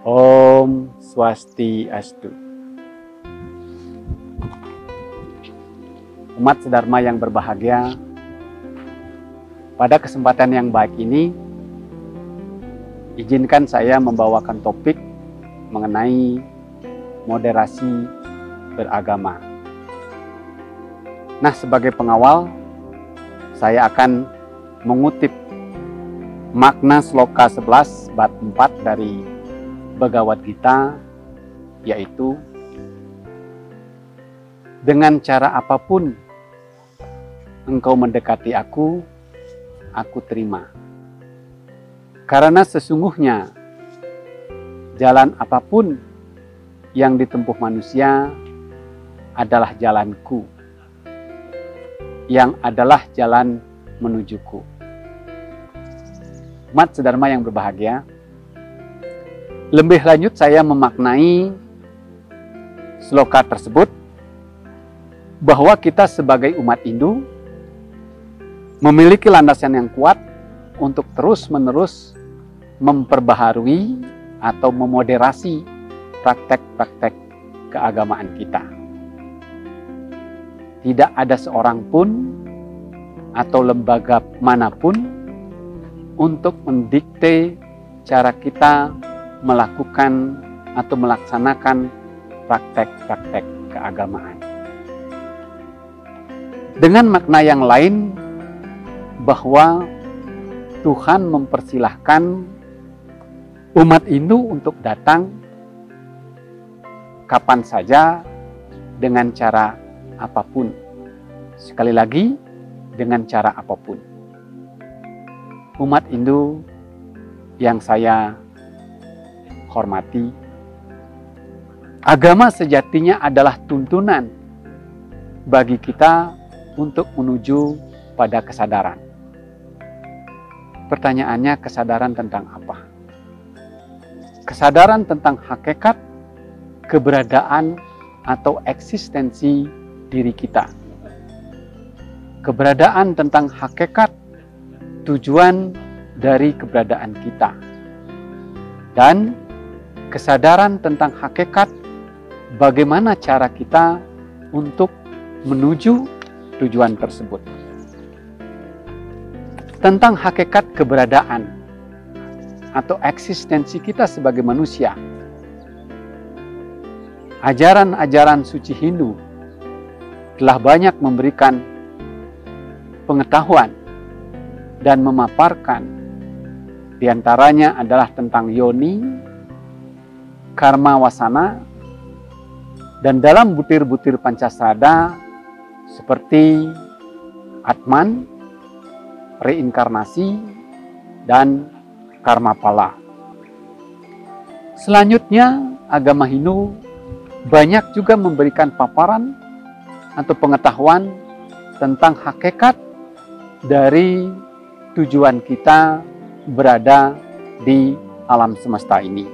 Om Swastiastu. Umat sedharma yang berbahagia, pada kesempatan yang baik ini, izinkan saya membawakan topik mengenai moderasi beragama. Nah, sebagai pengawal, saya akan mengutip makna sloka 11 bab 4 dari Bhagavad Gita, yaitu dengan cara apapun engkau mendekati aku terima. Karena sesungguhnya jalan apapun yang ditempuh manusia adalah jalanku, yang adalah jalan menujuku. Umat sedharma yang berbahagia, lebih lanjut saya memaknai sloka tersebut bahwa kita sebagai umat Hindu memiliki landasan yang kuat untuk terus-menerus memperbaharui atau memoderasi praktek-praktek keagamaan kita. Tidak ada seorang pun atau lembaga manapun untuk mendikte cara kita melakukan atau melaksanakan praktek-praktek keagamaan. Dengan makna yang lain, bahwa Tuhan mempersilahkan umat Hindu untuk datang kapan saja dengan cara apapun. Sekali lagi, dengan cara apapun. Umat Hindu yang saya hormati, agama sejatinya adalah tuntunan bagi kita untuk menuju pada kesadaran. Pertanyaannya, kesadaran tentang apa? Kesadaran tentang hakikat keberadaan atau eksistensi diri kita. Keberadaan tentang hakikat tujuan dari keberadaan kita. Dan kesadaran tentang hakikat bagaimana cara kita untuk menuju tujuan tersebut. Tentang hakikat keberadaan atau eksistensi kita sebagai manusia. Ajaran-ajaran suci Hindu telah banyak memberikan pengetahuan dan memaparkan, diantaranya adalah tentang yoni, karma wasana, dan dalam butir-butir Pancasada seperti Atman, reinkarnasi, dan karma pala. Selanjutnya, agama Hindu banyak juga memberikan paparan atau pengetahuan tentang hakikat dari tujuan kita berada di alam semesta ini.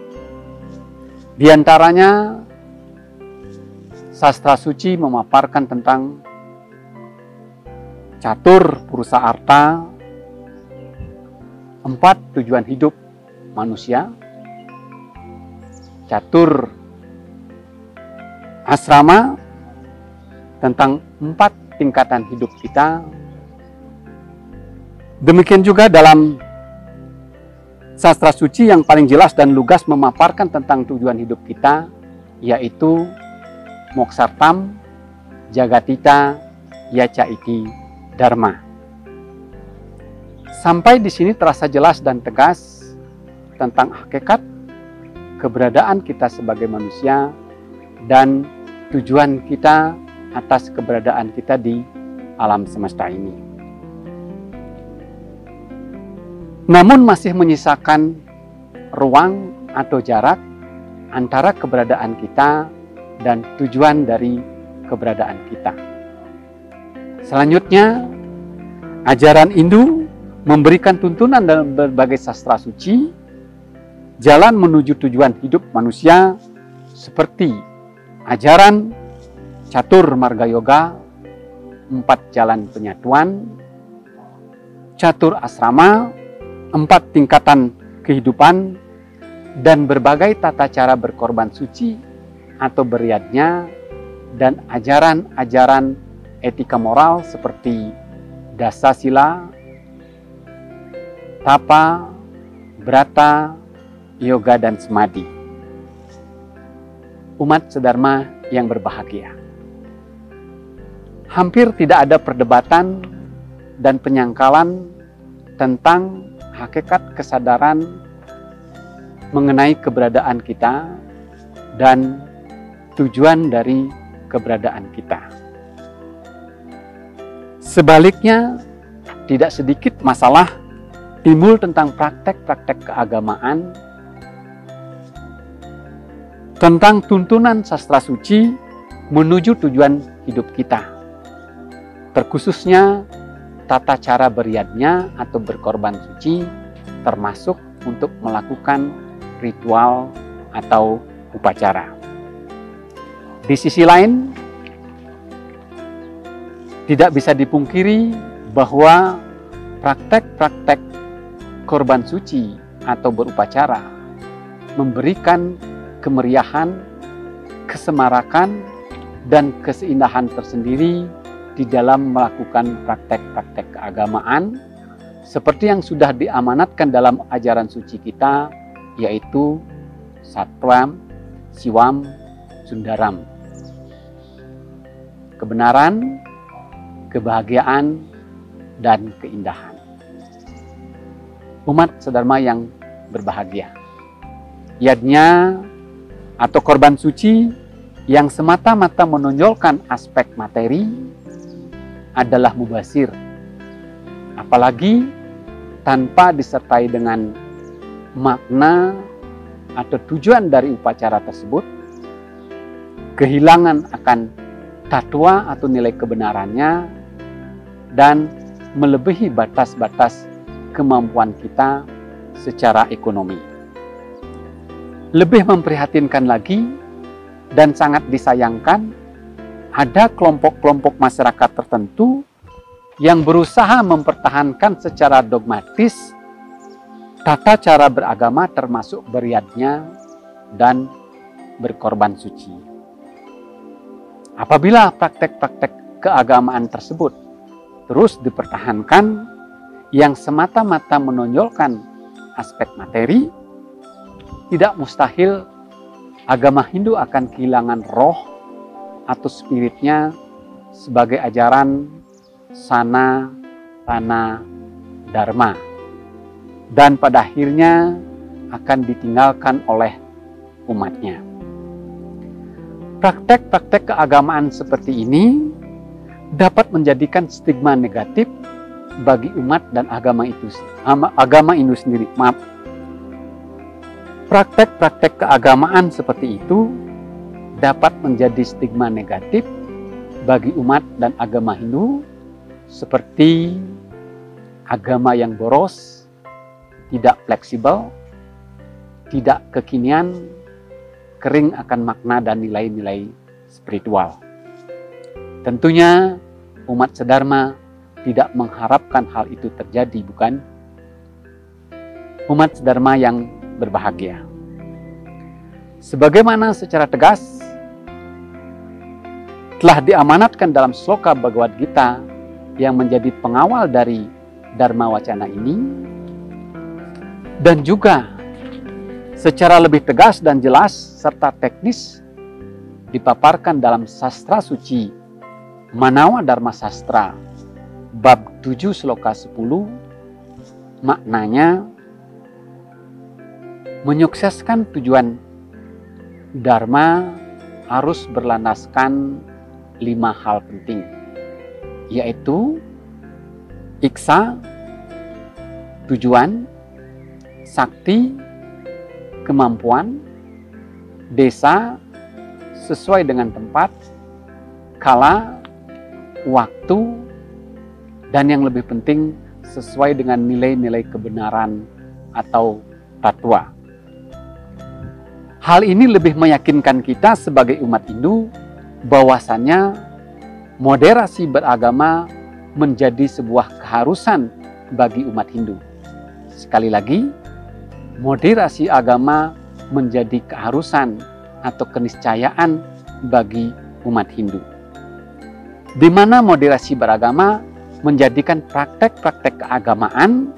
Di antaranya, sastra suci memaparkan tentang catur purusa arta, 4 tujuan hidup manusia, catur asrama tentang 4 tingkatan hidup kita. Demikian juga dalam sastra suci yang paling jelas dan lugas memaparkan tentang tujuan hidup kita, yaitu moksartam, jagatita, yaca iti, dharma. Sampai di sini terasa jelas dan tegas tentang hakikat keberadaan kita sebagai manusia dan tujuan kita atas keberadaan kita di alam semesta ini. Namun masih menyisakan ruang atau jarak antara keberadaan kita dan tujuan dari keberadaan kita. Selanjutnya, ajaran Hindu memberikan tuntunan dalam berbagai sastra suci, jalan menuju tujuan hidup manusia seperti ajaran Catur Marga Yoga, 4 jalan penyatuan, Catur Asrama, 4 tingkatan kehidupan, dan berbagai tata cara berkorban suci atau beriadnya, dan ajaran-ajaran etika moral seperti dasa sila, tapa, brata, yoga, dan semadi. Umat sedharma yang berbahagia, hampir tidak ada perdebatan dan penyangkalan tentang hakikat kesadaran mengenai keberadaan kita dan tujuan dari keberadaan kita. Sebaliknya, tidak sedikit masalah timbul tentang praktek-praktek keagamaan, tentang tuntunan sastra suci menuju tujuan hidup kita, terkhususnya tata cara beriadnya atau berkorban suci, termasuk untuk melakukan ritual atau upacara. Di sisi lain, tidak bisa dipungkiri bahwa praktek-praktek korban suci atau berupacara memberikan kemeriahan, kesemarakan, dan keindahan tersendiri di dalam melakukan praktek-praktek keagamaan seperti yang sudah diamanatkan dalam ajaran suci kita, yaitu Satwam, Siwam, Sundaram. Kebenaran, kebahagiaan, dan keindahan. Umat sedharma yang berbahagia, yadnya atau korban suci yang semata-mata menonjolkan aspek materi adalah mubazir, apalagi tanpa disertai dengan makna atau tujuan dari upacara tersebut, kehilangan akan tatwa atau nilai kebenarannya, dan melebihi batas-batas kemampuan kita secara ekonomi. Lebih memprihatinkan lagi dan sangat disayangkan, ada kelompok-kelompok masyarakat tertentu yang berusaha mempertahankan secara dogmatis tata cara beragama termasuk beriadnya dan berkorban suci. Apabila praktek-praktek keagamaan tersebut terus dipertahankan yang semata-mata menonjolkan aspek materi, tidak mustahil agama Hindu akan kehilangan roh atau spiritnya sebagai ajaran sana, tana, dharma, dan pada akhirnya akan ditinggalkan oleh umatnya. Praktek-praktek keagamaan seperti ini dapat menjadikan stigma negatif bagi umat dan agama itu sendiri. Praktek-praktek keagamaan seperti itu dapat menjadi stigma negatif bagi umat dan agama Hindu, seperti agama yang boros, tidak fleksibel, tidak kekinian, kering akan makna dan nilai-nilai spiritual. Tentunya umat sedharma tidak mengharapkan hal itu terjadi, bukan? Umat sedharma yang berbahagia, sebagaimana secara tegas telah diamanatkan dalam sloka Bhagavad Gita yang menjadi pengawal dari Dharma Wacana ini, dan juga secara lebih tegas dan jelas serta teknis dipaparkan dalam sastra suci Manawa Dharma Sastra bab 7 sloka 10, maknanya menyukseskan tujuan Dharma harus berlandaskan 5 hal penting, yaitu iksa, tujuan, sakti, kemampuan, desa, sesuai dengan tempat, kala, waktu, dan yang lebih penting sesuai dengan nilai-nilai kebenaran atau tatwa. Hal ini lebih meyakinkan kita sebagai umat Hindu bahwasannya moderasi beragama menjadi sebuah keharusan bagi umat Hindu. Sekali lagi, moderasi agama menjadi keharusan atau keniscayaan bagi umat Hindu. Di mana moderasi beragama menjadikan praktek-praktek keagamaan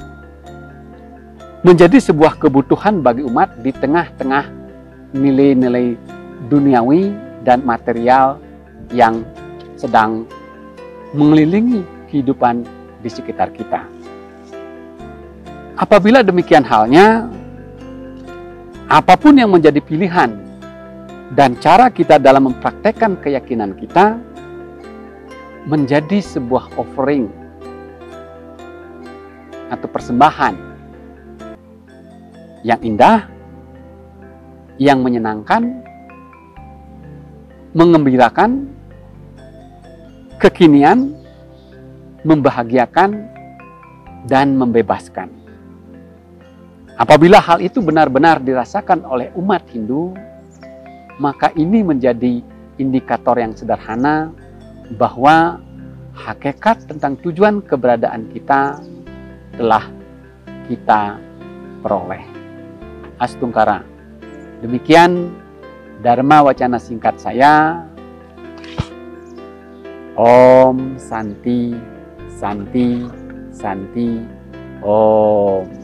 menjadi sebuah kebutuhan bagi umat di tengah-tengah nilai-nilai duniawi dan material yang sedang mengelilingi kehidupan di sekitar kita. Apabila demikian halnya, apapun yang menjadi pilihan dan cara kita dalam mempraktekkan keyakinan kita menjadi sebuah offering atau persembahan yang indah, yang menyenangkan, mengembirakan, kekinian, membahagiakan, dan membebaskan. Apabila hal itu benar-benar dirasakan oleh umat Hindu, maka ini menjadi indikator yang sederhana bahwa hakikat tentang tujuan keberadaan kita telah kita peroleh. Astungkara. Demikian Dharma Wacana singkat saya. Om Santi, Santi, Santi, Om.